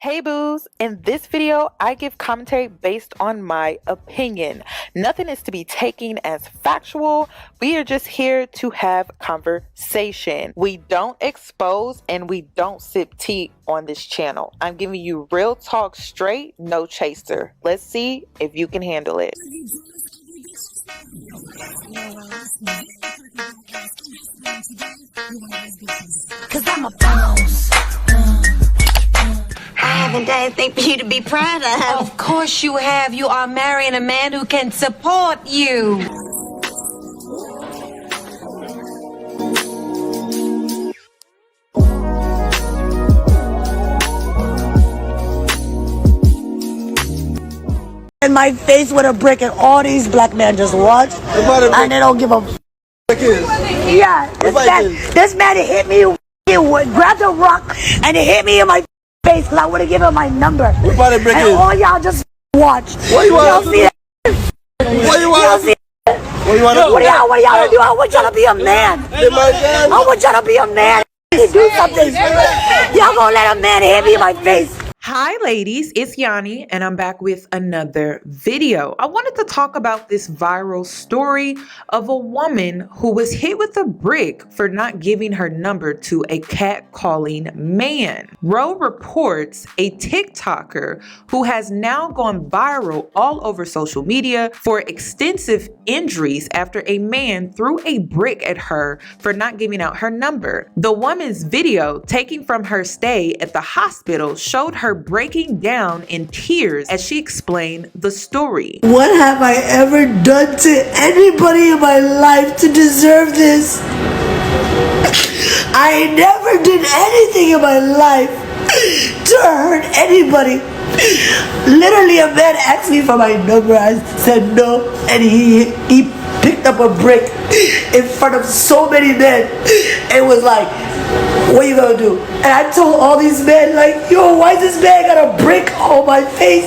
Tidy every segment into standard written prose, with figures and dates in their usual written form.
Hey boos, in this video, I give commentary based on my opinion. Nothing is to be taken as factual. We are just here to have conversation. We don't expose and we don't sip tea on this channel. I'm giving you real talk straight, no chaser. Let's see if you can handle it. Cause I'm a boss. I haven't done anything for you to be proud of. Of course you have. You are marrying a man who can support you. In my face with a brick, and all these black men just watch and they don't give a f. Yeah, this man hit me, he grabbed a rock and he hit me in my face because I would have given him my number. And all y'all just watch. What you want to see that? What you want to see? What do y'all to do? I want y'all to be a man. I want y'all to be a man. Do something. Y'all gonna let a man hit me in my face? Hi ladies, it's Yoni and I'm back with another video. I wanted to talk about this viral story of a woman who was hit with a brick for not giving her number to a catcalling man. Row reports a TikToker who has now gone viral all over social media for extensive injuries after a man threw a brick at her for not giving out her number. The woman's video taken from her stay at the hospital showed her breaking down in tears as she explained the story. What have I ever done to anybody in my life to deserve this? I never did anything in my life to hurt anybody. Literally, a man asked me for my number. I said no, and he picked up a brick in front of so many men and was like, what you gonna do? And I told all these men, like, yo, why this man got a brick on my face?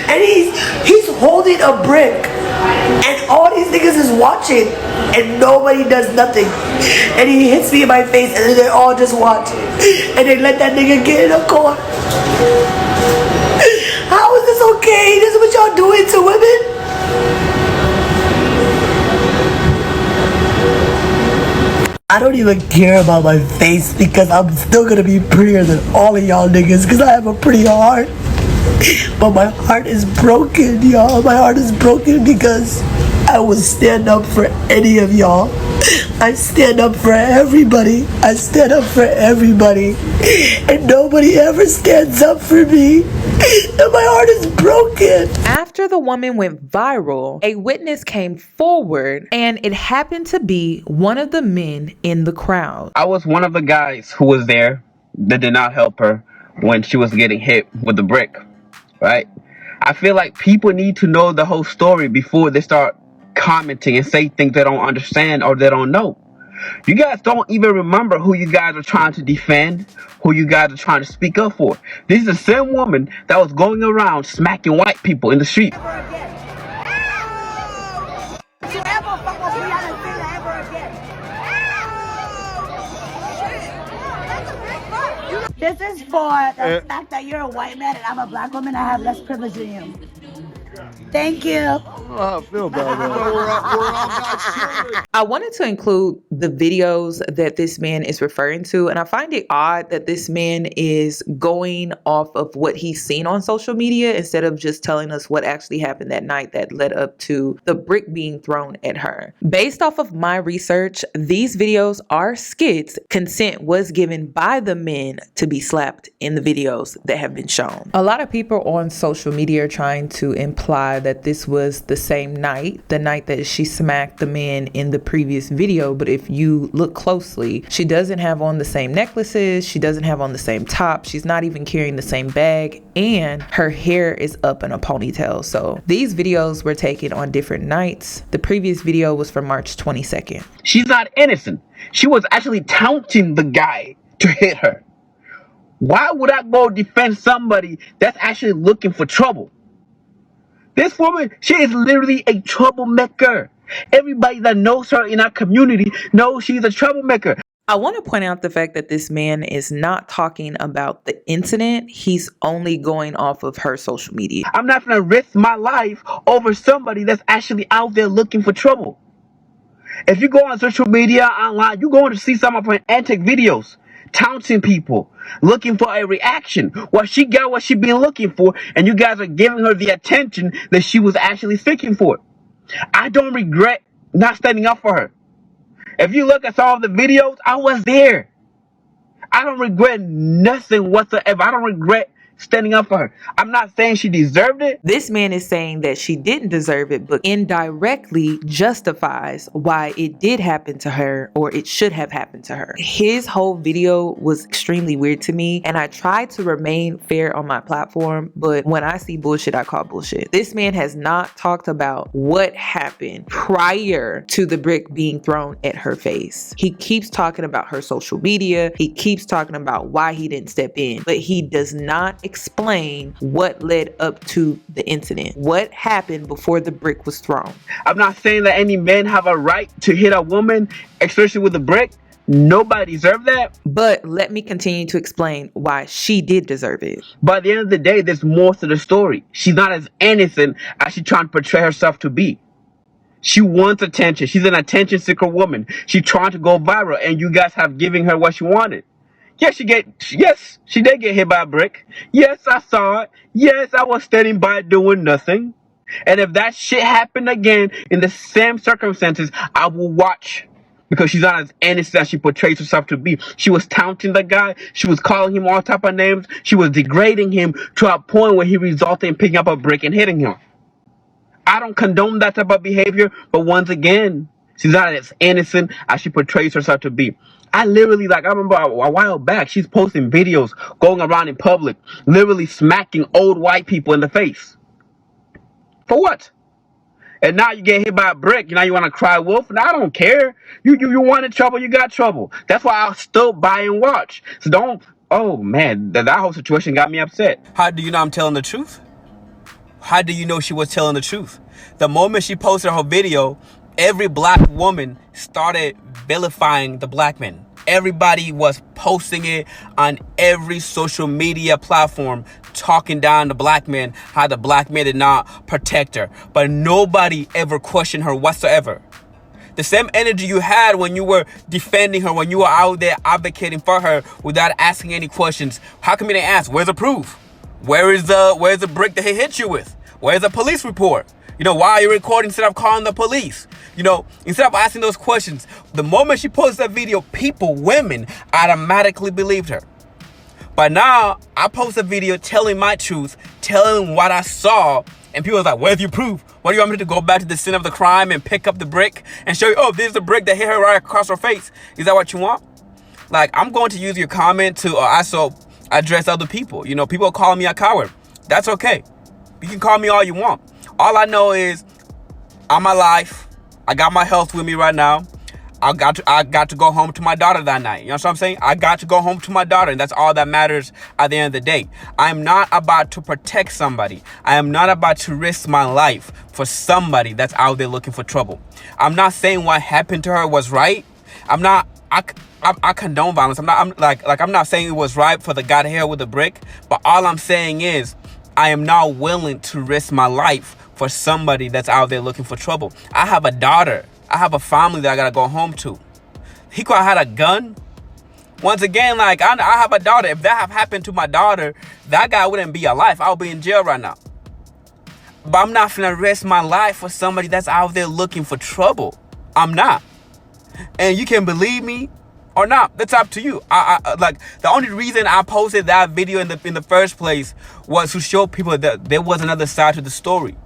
And he's holding a brick, and all these niggas is watching, and nobody does nothing. And he hits me in my face, and then they all just watch, and they let that nigga get in a corner. How is this okay? This is what y'all doing to women? I don't even care about my face because I'm still gonna be prettier than all of y'all niggas because I have a pretty heart. But my heart is broken, y'all. My heart is broken because I will stand up for any of y'all. I stand up for everybody. I stand up for everybody. And nobody ever stands up for me. And my heart is broken. After the woman went viral, a witness came forward and it happened to be one of the men in the crowd. I was one of the guys who was there that did not help her when she was getting hit with the brick, right? I feel like people need to know the whole story before they start commenting and say things they don't understand or they don't know. You guys don't even remember who you guys are trying to defend, who you guys are trying to speak up for. This is the same woman that was going around smacking white people in the street. This is for the fact that you're a white man and I'm a black woman. I have less privilege than you. Thank you. I feel about that. I wanted to include the videos that this man is referring to, and I find it odd that this man is going off of what he's seen on social media instead of just telling us what actually happened that night that led up to the brick being thrown at her. Based off of my research, these videos are skits. Consent was given by the men to be slapped in the videos that have been shown. A lot of people on social media are trying to imply that this was the same night, the night that she smacked the man in the previous video. But if you look closely, she doesn't have on the same necklaces, she doesn't have on the same top, she's not even carrying the same bag, and her hair is up in a ponytail. So these videos were taken on different nights. The previous video was from March 22nd. She's not innocent. She was actually taunting the guy to hit her. Why would I go defend somebody that's actually looking for trouble? This woman, she is literally a troublemaker. Everybody that knows her in our community knows she's a troublemaker. I want to point out the fact that this man is not talking about the incident. He's only going off of her social media. I'm not going to risk my life over somebody that's actually out there looking for trouble. If you go on social media, online, you're going to see some of her antic videos, taunting people, looking for a reaction. Well, she got what she been looking for, and you guys are giving her the attention that she was actually seeking for. I don't regret not standing up for her. If you look at some of the videos, I was there. I don't regret nothing whatsoever. I don't regret standing up for her. I'm not saying she deserved it. This man is saying that she didn't deserve it, but indirectly justifies why it did happen to her, or it should have happened to her. His whole video was extremely weird to me, and I try to remain fair on my platform, but when I see bullshit, I call bullshit. This man has not talked about what happened prior to the brick being thrown at her face. He keeps talking about her social media. He keeps talking about why he didn't step in, but he does not explain what led up to the incident. What happened before the brick was thrown? I'm not saying that any men have a right to hit a woman, especially with a brick. Nobody deserves that. But let me continue to explain why she did deserve it. But at the end of the day, there's more to the story. She's not as innocent as she's trying to portray herself to be. She wants attention. She's an attention seeker woman. She's trying to go viral, and you guys have given her what she wanted. Yes, she did get hit by a brick. Yes, I saw it. Yes, I was standing by doing nothing. And if that shit happened again in the same circumstances, I will watch. Because she's not as innocent as she portrays herself to be. She was taunting the guy. She was calling him all type of names. She was degrading him to a point where he resulted in picking up a brick and hitting him. I don't condone that type of behavior, but once again, she's not as innocent as she portrays herself to be. I remember a while back, she's posting videos going around in public, literally smacking old white people in the face. For what? And now you get hit by a brick, now you want to cry wolf? And I don't care. You wanted trouble, you got trouble. That's why I'll still buy and watch. So don't, oh man, that whole situation got me upset. How do you know I'm telling the truth? How do you know she was telling the truth? The moment she posted her video, every black woman started vilifying the black men. Everybody was posting it on every social media platform, talking down the black men, how the black men did not protect her. But nobody ever questioned her whatsoever. The same energy you had when you were defending her, when you were out there advocating for her without asking any questions. How come you didn't ask? Where's the proof? Where's the brick that he hit you with? Where's the police report? Why are you recording instead of calling the police? Instead of asking those questions, the moment she posted that video, women automatically believed her. But now I post a video telling my truth, telling what I saw, and people are like, where's your proof? What do you want me to go back to the scene of the crime and pick up the brick and show you, oh, this is the brick that hit her right across her face? Is that what you want? I'm going to use your comment to also address other people. People call me a coward. That's okay. You can call me all you want. All I know is I'm alive. I got my health with me right now. I got to go home to my daughter that night. You know what I'm saying? I got to go home to my daughter, and that's all that matters at the end of the day. I'm not about to protect somebody. I am not about to risk my life for somebody that's out there looking for trouble. I'm not saying what happened to her was right. I condone violence. I'm not saying it was right for the guy to hit her with a brick, but all I'm saying is I am not willing to risk my life for somebody that's out there looking for trouble. I have a daughter. I have a family that I gotta go home to. He could have had a gun. Once again, I have a daughter. If that have happened to my daughter, that guy wouldn't be alive. I would be in jail right now. But I'm not gonna risk my life for somebody that's out there looking for trouble. I'm not. And you can believe me or not. That's up to you. The only reason I posted that video in the first place was to show people that there was another side to the story.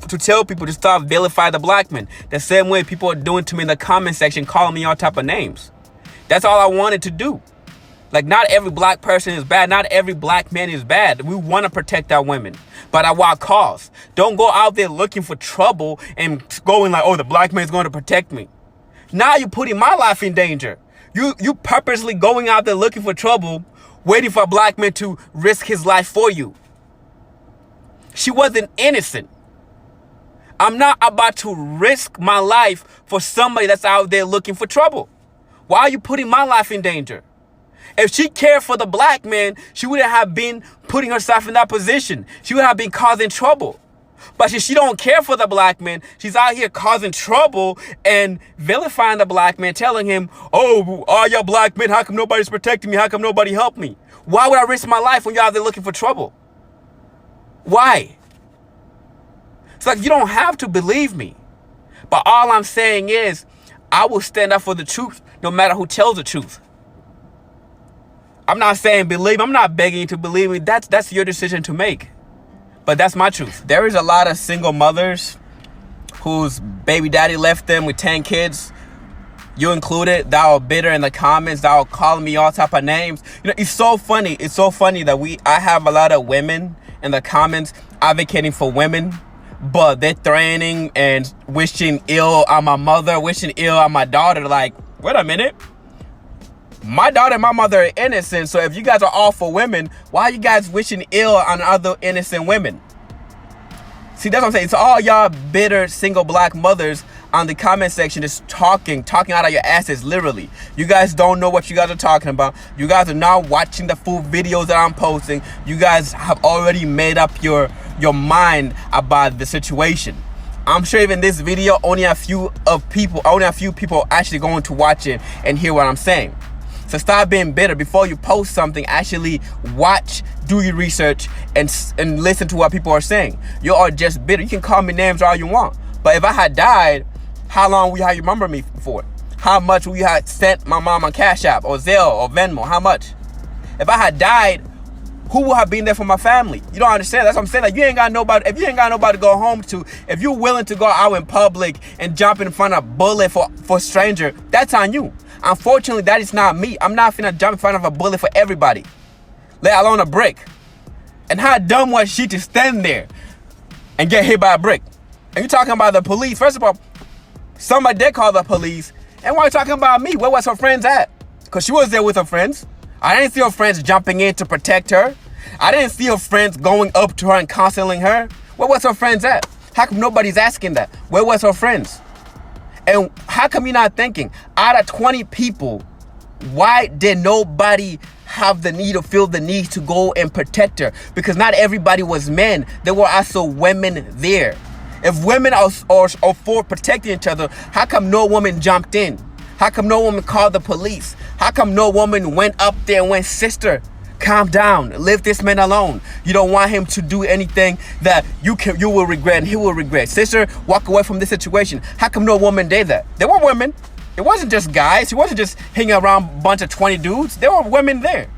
To tell people to stop vilifying the black men. The same way people are doing to me in the comment section, calling me all type of names. That's all I wanted to do. Not every black person is bad. Not every black man is bad. We want to protect our women, but at what cost? Don't go out there looking for trouble and going oh, the black man is going to protect me. Now you're putting my life in danger. You purposely going out there looking for trouble, waiting for a black man to risk his life for you. She wasn't innocent. I'm not about to risk my life for somebody that's out there looking for trouble. Why are you putting my life in danger? If she cared for the black man, she wouldn't have been putting herself in that position. She would have been causing trouble. But she don't care for the black man. She's out here causing trouble and vilifying the black man, telling him, oh, all y'all black men, how come nobody's protecting me? How come nobody helped me? Why would I risk my life when you're out there looking for trouble? Why? It's like, you don't have to believe me. But all I'm saying is, I will stand up for the truth no matter who tells the truth. I'm not saying believe. I'm not begging you to believe me. That's your decision to make. But that's my truth. There is a lot of single mothers whose baby daddy left them with 10 kids. You included, that are bitter in the comments, that are calling me all type of names. You know, it's so funny. It's so funny that I have a lot of women in the comments advocating for women, but they're threatening and wishing ill on my mother, wishing ill on my daughter. Like, wait a minute. My daughter and my mother are innocent, so if you guys are all for women, why are you guys wishing ill on other innocent women? See, that's what I'm saying. It's all y'all bitter single black mothers on the comment section just talking out of your asses, literally. You guys don't know what you guys are talking about. You guys are not watching the full videos that I'm posting. You guys have already made up your mind about the situation. I'm sure even this video, only a few people actually going to watch it and hear what I'm saying. So stop being bitter. Before you post something, actually watch, do your research, and listen to what people are saying. You are just bitter. You can call me names all you want. But if I had died, how long will you remember me for? How much will you have sent my mom on Cash App or Zelle or Venmo? How much? If I had died, who would have been there for my family? You don't understand. That's what I'm saying. Like, you ain't got nobody. If you ain't got nobody to go home to, if you're willing to go out in public and jump in front of a bullet for a stranger, that's on you. Unfortunately, that is not me. I'm not finna jump in front of a bullet for everybody, let alone a brick. And how dumb was she to stand there and get hit by a brick? And you talking about the police? First of all, somebody did call the police. And why are you talking about me? Where was her friends at? Because she was there with her friends. I didn't see her friends jumping in to protect her. I didn't see her friends going up to her and counseling her. Where was her friends at? How come nobody's asking that? Where was her friends? And how come you're not thinking, out of 20 people, why did nobody have the need or feel the need to go and protect her? Because not everybody was men. There were also women there. If women are for protecting each other, how come no woman jumped in? How come no woman called the police? How come no woman went up there and went, sister, calm down, leave this man alone. You don't want him to do anything that you will regret and he will regret. Sister, walk away from this situation. How come no woman did that? There were women. It wasn't just guys. It wasn't just hanging around a bunch of 20 dudes. There were women there.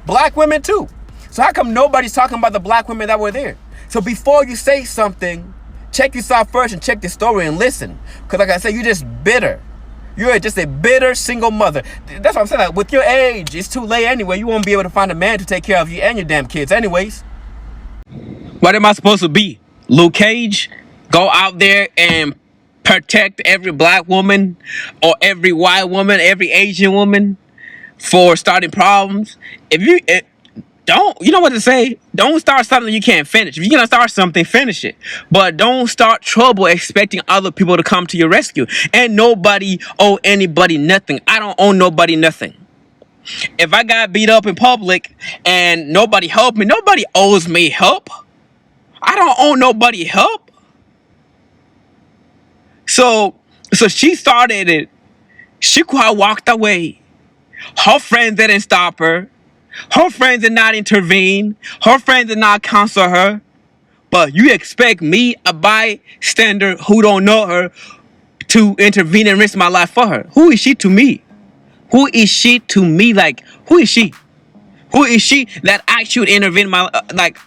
Black women too. So how come nobody's talking about the black women that were there? So before you say something, check yourself first and check the story and listen. Because like I said, you're just bitter. You're just a bitter single mother. That's what I'm saying. Like, with your age, it's too late anyway. You won't be able to find a man to take care of you and your damn kids anyways. What am I supposed to be? Luke Cage? Go out there and protect every black woman or every white woman, every Asian woman for starting problems? You know what to say. Don't start something you can't finish. If you're going to start something, finish it. But don't start trouble expecting other people to come to your rescue. And nobody owe anybody nothing. I don't owe nobody nothing. If I got beat up in public and nobody helped me, nobody owes me help. I don't owe nobody help. So she started it. She walked away. Her friends didn't stop her. Her friends did not intervene. Her friends did not counsel her. But you expect me, a bystander who don't know her, to intervene and risk my life for her? Who is she to me? Who is she to me? Like, who is she? Who is she that I should intervene in my like?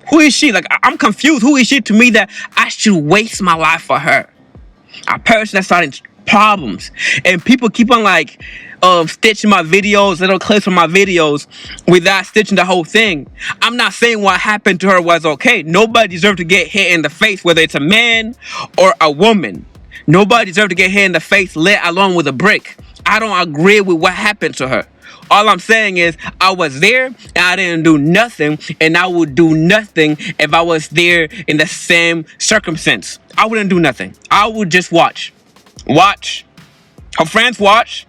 Who is she? Like, I'm confused. Who is she to me that I should waste my life for her? A person that's starting problems, and people keep on like stitching my videos, little clips from my videos without stitching the whole thing. I'm not saying what happened to her was okay. Nobody deserves to get hit in the face, whether it's a man or a woman. Nobody deserves to get hit in the face, let alone with a brick. I don't agree with what happened to her. All I'm saying is I was there and I didn't do nothing, and I would do nothing if I was there in the same circumstance. I wouldn't do nothing. I would just watch. Her friends watch.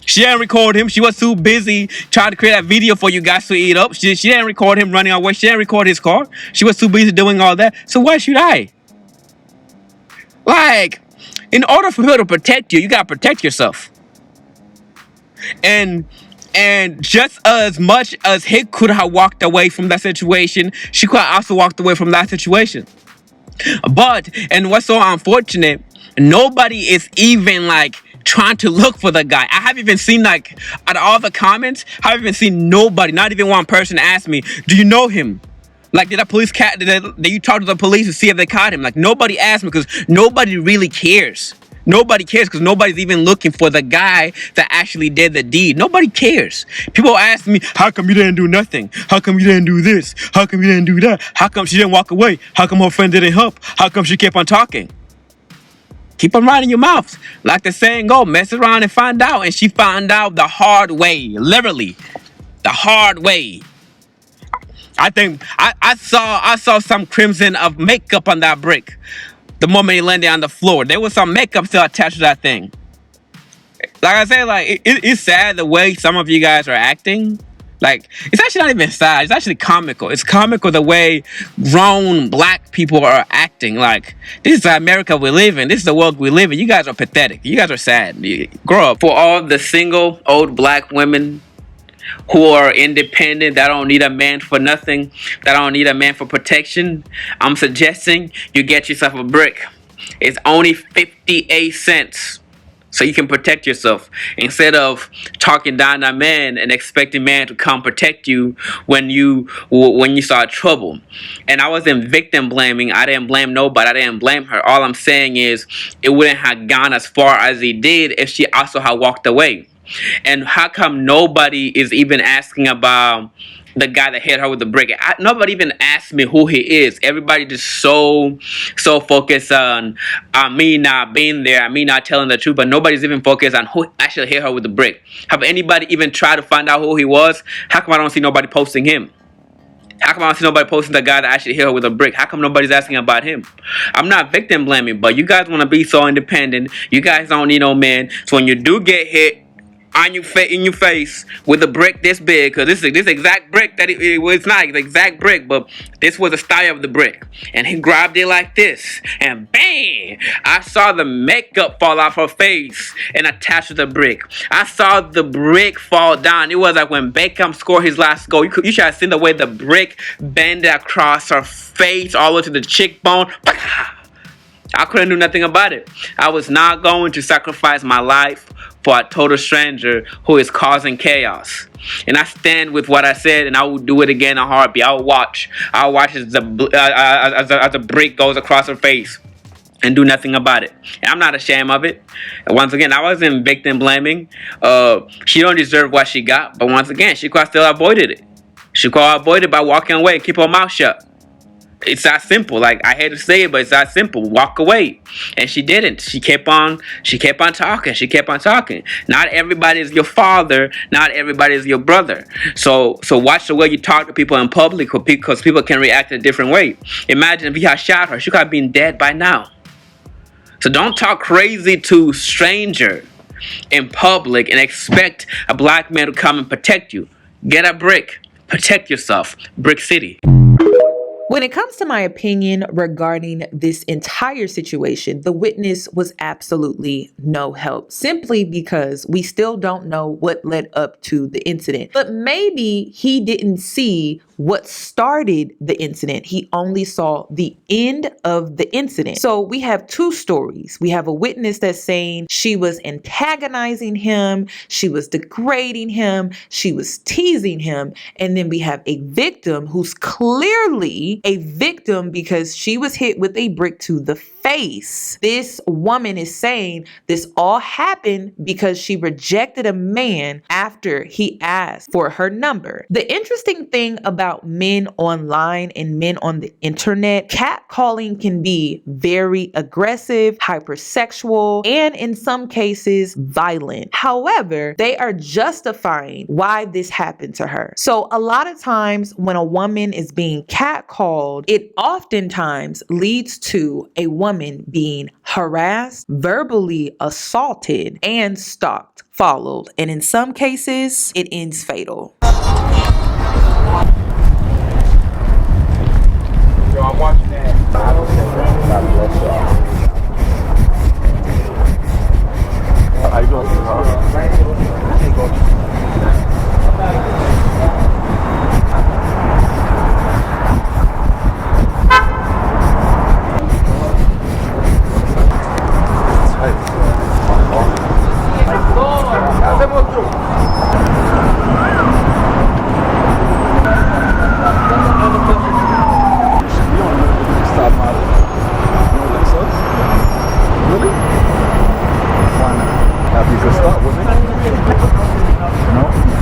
She didn't record him. She was too busy trying to create a video for you guys to eat up. She didn't record him running away. She didn't record his car. She was too busy doing all that. So why should I? Like, in order for her to protect you, you gotta protect yourself. And just as much as he could have walked away from that situation, she could have also walked away from that situation. But, and what's so unfortunate, nobody is even like trying to look for the guy. I haven't even seen, like, out of all the comments, I haven't even seen nobody, not even one person ask me, do you know him? Like, did you talk to the police to see if they caught him? Like, nobody asked me because nobody really cares. Nobody cares because nobody's even looking for the guy that actually did the deed. Nobody cares. People ask me, how come you didn't do nothing? How come you didn't do this? How come you didn't do that? How come she didn't walk away? How come her friend didn't help? How come she kept on talking? Keep on running your mouth. Like the saying go, mess around and find out. And she found out the hard way. Literally. The hard way. I think I saw some crimson of makeup on that brick. The moment he landed on the floor, there was some makeup still attached to that thing. Like I said, like it's sad the way some of you guys are acting. Like, it's actually not even sad. It's actually comical. It's comical the way grown black people are acting. Like, this is the America we live in. This is the world we live in. You guys are pathetic. You guys are sad. Grow up. For all the single old black women who are independent, that don't need a man for nothing, that don't need a man for protection, I'm suggesting you get yourself a brick. It's only 58 cents. So you can protect yourself instead of talking down to man and expecting man to come protect you when you start trouble. And I wasn't victim blaming. I didn't blame nobody. I didn't blame her. All I'm saying is it wouldn't have gone as far as he did if she also had walked away. And how come nobody is even asking about the guy that hit her with the brick? Nobody even asked me who he is. Everybody just so focused on me not being there, me not telling the truth, but nobody's even focused on who actually hit her with the brick. Have anybody even tried to find out who he was? How come I don't see nobody posting him? How come I don't see nobody posting the guy that actually hit her with a brick? How come nobody's asking about him? I'm not victim blaming, but you guys want to be so independent. You guys don't need no man. So when you do get hit in your face with a brick this big, because this exact brick that it's not the exact brick, but this was the style of the brick, and he grabbed it like this, and bang! I saw the makeup fall off her face and attach to the brick. I saw the brick fall down. It was like when Beckham scored his last goal. You should have seen the way the brick bended across her face all the way to the cheekbone. I couldn't do nothing about it. I was not going to sacrifice my life for a total stranger who is causing chaos. And I stand with what I said, and I will do it again in a heartbeat. I'll watch as the brick goes across her face and do nothing about it. And I'm not ashamed of it. And once again, I wasn't victim blaming. She don't deserve what she got, but once again, she could have still avoided it. She could have avoided it by walking away and keep her mouth shut. It's that simple. Like, I hate to say it, but it's that simple. Walk away. And she didn't. She kept on talking. She kept on talking. Not everybody is your father. Not everybody is your brother. So watch the way you talk to people in public, because people can react in a different way. Imagine if you had shot her. She could have been dead by now. So don't talk crazy to stranger in public and expect a black man to come and protect you. Get a brick. Protect yourself. Brick City. When it comes to my opinion regarding this entire situation, the witness was absolutely no help, simply because we still don't know what led up to the incident. But maybe he didn't see what started the incident. He only saw the end of the incident. So we have two stories. We have a witness that's saying she was antagonizing him, she was degrading him, she was teasing him. And then we have a victim who's clearly a victim because she was hit with a brick to the face. This woman is saying this all happened because she rejected a man after he asked for her number. The interesting thing about men online and men on the internet, catcalling can be very aggressive, hypersexual, and in some cases violent. However, they are justifying why this happened to her. So a lot of times when a woman is being catcalled, it oftentimes leads to a woman being harassed, verbally assaulted, and stalked. followed, and in some cases, it ends fatal. Yo, I'm watching that. God bless y'all. How you doing, sweetheart?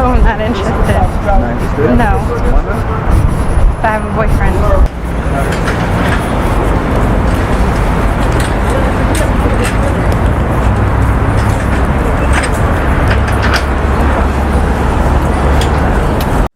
Oh, I'm not interested. No. But I have a boyfriend.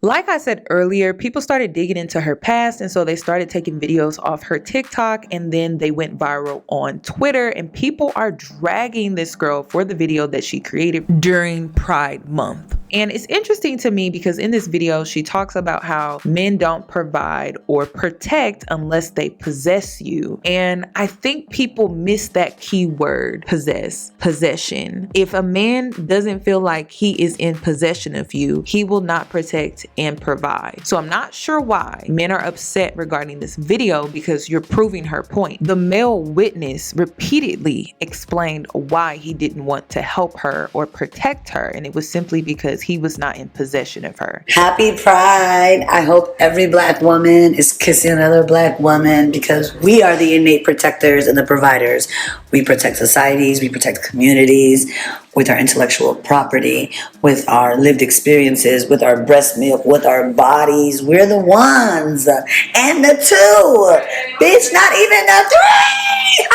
Like I said earlier, people started digging into her past, and so they started taking videos off her TikTok, and then they went viral on Twitter, and people are dragging this girl for the video that she created during Pride Month. And it's interesting to me because in this video, she talks about how men don't provide or protect unless they possess you. And I think people miss that key word, possession. If a man doesn't feel like he is in possession of you, he will not protect and provide. So I'm not sure why men are upset regarding this video because you're proving her point. The male witness repeatedly explained why he didn't want to help her or protect her, and it was simply because he was not in possession of her. Happy Pride. I hope every black woman is kissing another black woman because we are the innate protectors and the providers. We protect societies, we protect communities with our intellectual property, with our lived experiences, with our breast milk, with our bodies. We're the ones. And the two. Bitch, not even the three.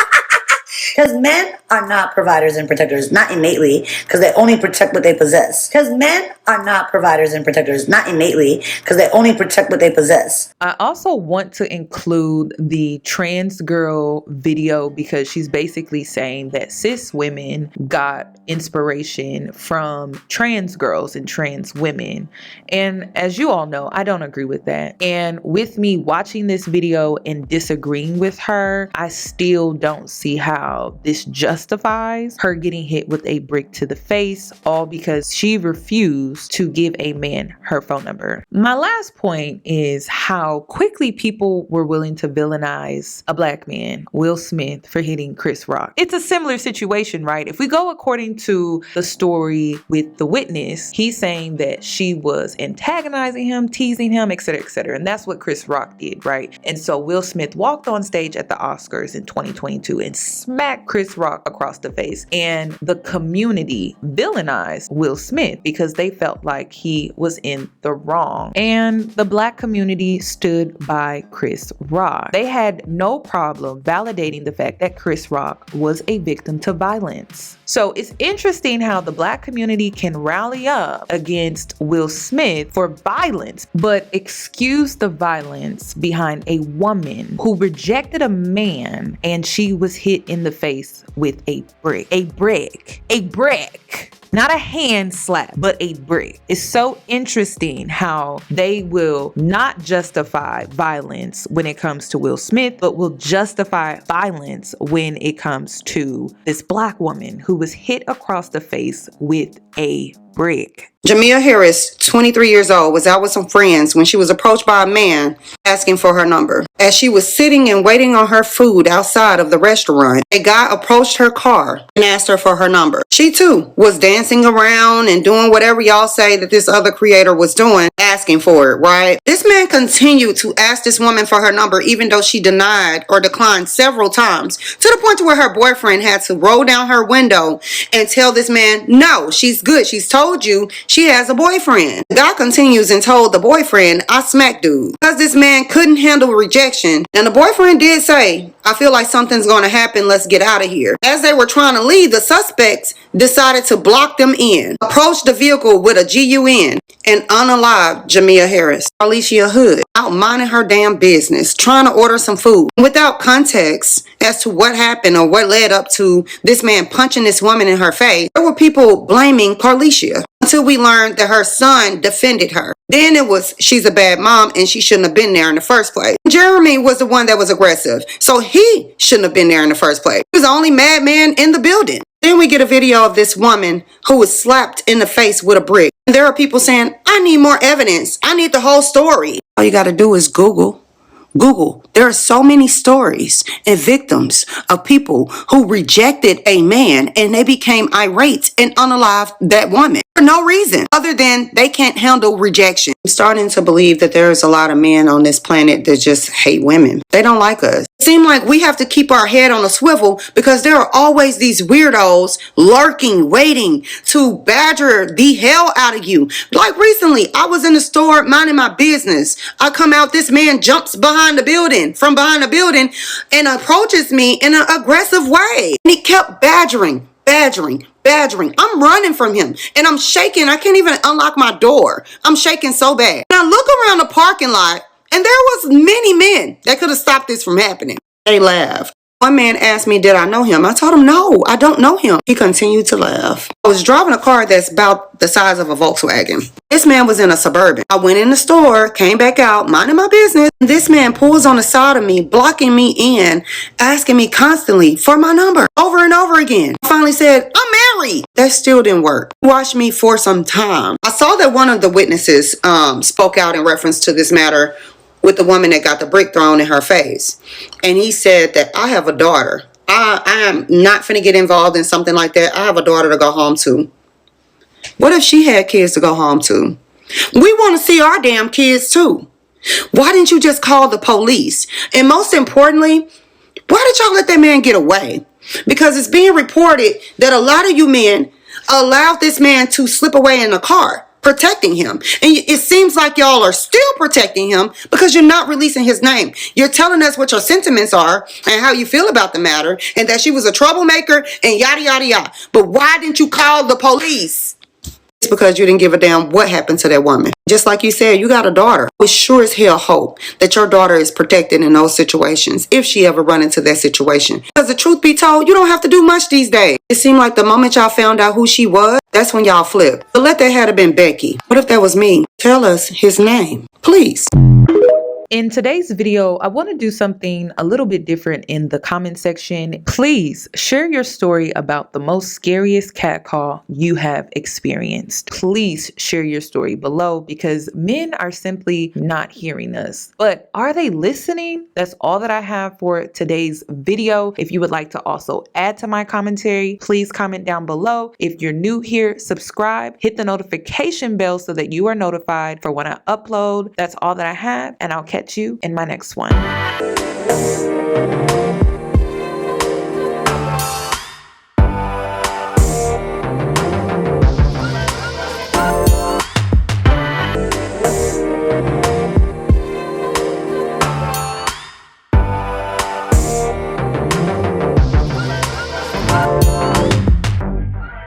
Because men are not providers and protectors, not innately, because they only protect what they possess. Because men are not providers and protectors, not innately, because they only protect what they possess. I also want to include the trans girl video because she's basically saying that cis women got inspiration from trans girls and trans women. And as you all know, I don't agree with that. And with me watching this video and disagreeing with her, I still don't see how this justifies her getting hit with a brick to the face, all because she refused to give a man her phone number. My last point is how quickly people were willing to villainize a black man, Will Smith, for hitting Chris Rock. It's a similar situation, right? If we go according to the story with the witness, he's saying that she was antagonizing him, teasing him, etc., etc. And that's what Chris Rock did, right? And so Will Smith walked on stage at the Oscars in 2022 and smacked Chris Rock across the face. And the community villainized Will Smith because they felt like he was in the wrong. And the black community stood by Chris Rock. They had no problem validating the fact that Chris Rock was a victim to violence. So it's interesting how the black community can rally up against Will Smith for violence, but excuse the violence behind a woman who rejected a man and she was hit in the face with a brick. A brick. A brick. Not a hand slap, but a brick. It's so interesting how they will not justify violence when it comes to Will Smith, but will justify violence when it comes to this black woman who was hit across the face with a brick. Jamia Harris, 23 years old, was out with some friends when she was approached by a man asking for her number. As she was sitting and waiting on her food outside of the restaurant, a guy approached her car and asked her for her number. She too was dancing around and doing whatever y'all say that this other creator was doing, asking for it, right? This man continued to ask this woman for her number even though she denied or declined several times, to the point to where her boyfriend had to roll down her window and tell this man, no, she's good. She's told you she has a boyfriend. The guy continues and told the boyfriend, I smacked dude. Because this man couldn't handle rejection. And the boyfriend did say, I feel like something's going to happen. Let's get out of here. As they were trying to leave, the suspects decided to block them in, approached the vehicle with a GUN, and unalived Jamia Harris, Alicia Hood, out minding her damn business, trying to order some food. Without context as to what happened or what led up to this man punching this woman in her face, there were people blaming Carlicia until we learned that her son defended her. Then it was, she's a bad mom and she shouldn't have been there in the first place. Jeremy was the one that was aggressive, so he shouldn't have been there in the first place. He was the only madman in the building. Then we get a video of this woman who was slapped in the face with a brick. And there are people saying, I need more evidence. I need the whole story. All you got to do is Google. There are so many stories and victims of people who rejected a man and they became irate and unalived that woman for no reason other than they can't handle rejection. I'm starting to believe that there's a lot of men on this planet that just hate women. They don't like us. It seems like we have to keep our head on a swivel because there are always these weirdos lurking, waiting to badger the hell out of you. Like recently, I was in the store minding my business. I come out, this man jumps from behind the building and approaches me in an aggressive way. And he kept badgering. I'm running from him and I'm shaking. I can't even unlock my door. I'm shaking so bad. And I look around the parking lot and there was many men that could have stopped this from happening. They laughed. One man asked me, did I know him? I told him, no, I don't know him. He continued to laugh. I was driving a car that's about the size of a Volkswagen. This man was in a Suburban. I went in the store, came back out, minding my business. This man pulls on the side of me, blocking me in, asking me constantly for my number over and over again. I finally said, I'm married. That still didn't work. He watched me for some time. I saw that one of the witnesses spoke out in reference to this matter with the woman that got the brick thrown in her face. And he said that I have a daughter. I am not finna get involved in something like that. I have a daughter to go home to. What if she had kids to go home to? We want to see our damn kids too. Why didn't you just call the police? And most importantly, why did y'all let that man get away? Because it's being reported that a lot of you men allowed this man to slip away in a car, protecting him. And it seems like y'all are still protecting him because you're not releasing his name. You're telling us what your sentiments are and how you feel about the matter and that she was a troublemaker and yada, yada, yada. But why didn't you call the police? It's because you didn't give a damn what happened to that woman. Just like you said, you got a daughter. We sure as hell hope that your daughter is protected in those situations if she ever run into that situation. Because the truth be told, you don't have to do much these days. It seemed like the moment y'all found out who she was, that's when y'all flipped. But let that have been Becky. What if that was me? Tell us his name, please. In today's video, I want to do something a little bit different in the comment section. Please share your story about the most scariest catcall you have experienced. Please share your story below because men are simply not hearing us. But are they listening? That's all that I have for today's video. If you would like to also add to my commentary, please comment down below. If you're new here, subscribe, hit the notification bell so that you are notified for when I upload. That's all that I have, and I'll catch you in my next one.